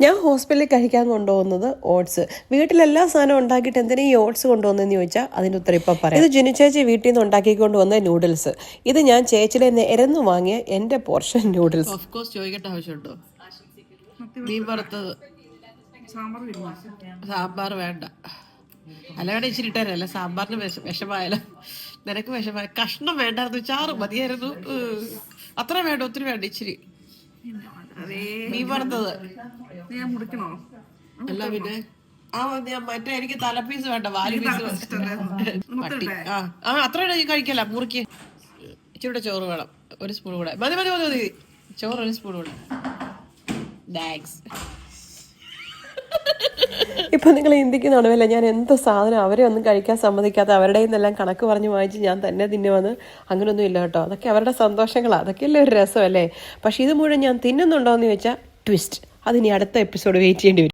ഞാൻ ഹോസ്പിറ്റലിൽ കഴിക്കാൻ കൊണ്ടുപോകുന്നത് ഓട്സ്. വീട്ടിലെല്ലാ സാധനവും ഉണ്ടാക്കിയിട്ട് എന്തിനാ ഈ ഓട്സ് കൊണ്ടുപോകുന്നതെന്ന് ചോദിച്ചാൽ അതിൻ്റെ ഉത്തരം ഇപ്പം പറയാം. ഇത് ജിനു ചേച്ചി വീട്ടിൽ നിന്ന് ഉണ്ടാക്കിക്കൊണ്ട് വന്ന നൂഡിൽസ്. ഇത് ഞാൻ ചേച്ചിയുടെ നേരെന്ന് വാങ്ങിയ എൻ്റെ പോർഷൻ നൂഡിൽസ്. ഓഫ് കോഴ്സ് ചോദിക്കേണ്ട ആവശ്യമുണ്ടോ? മീൻ വറുത്തത്, സാമ്പാർ വേണ്ട, അല്ലാണ്ട് ഇച്ചിരി ഇട്ടരല്ല. സാമ്പാറിന് വിഷമായാലും നിനക്ക് വിഷമായ കഷ്ണം വേണ്ടായിരുന്നു, ചാറ് മതിയായിരുന്നു. അത്ര വേണ്ട, ഒത്തിരി വേണ്ട, ഇച്ചിരി മീൻ വറുത്തത്. അല്ല പിന്നെ മറ്റേ എനിക്ക് തലപ്പീസ് വേണ്ട, വാല് പീസ് പട്ടി. അത്ര കഴിക്കല. മുറിക്ക് ഇച്ചിരി ചോറ് വേണം, ഒരു സ്പൂൺ കൂടെ മതി മതി മതി മതി. ചോറ് ഒരു സ്പൂൺ കൂടെ. താങ്ക്സ്. ഇപ്പം നിങ്ങൾ ചിന്തിക്കുന്നതാണല്ലോ ഞാൻ എന്ത് സാധനം അവരെ ഒന്നും കഴിക്കാൻ സമ്മതിക്കാത്ത അവരുടെ നിന്നെല്ലാം കണക്ക് പറഞ്ഞ് വാങ്ങിച്ച് ഞാൻ തന്നെ തിന്നുവന്ന്. അങ്ങനെയൊന്നും ഇല്ല കേട്ടോ. അതൊക്കെ അവരുടെ സന്തോഷങ്ങളാണ്, അതൊക്കെയല്ലേ ഒരു രസമല്ലേ. പക്ഷേ ഇത് മുഴുവൻ ഞാൻ തിന്നുന്നുണ്ടോ എന്ന് ചോദിച്ചാൽ ട്വിസ്റ്റ്. അതിനി അടുത്ത എപ്പിസോഡ് വെയിറ്റ് ചെയ്യേണ്ടി വരും.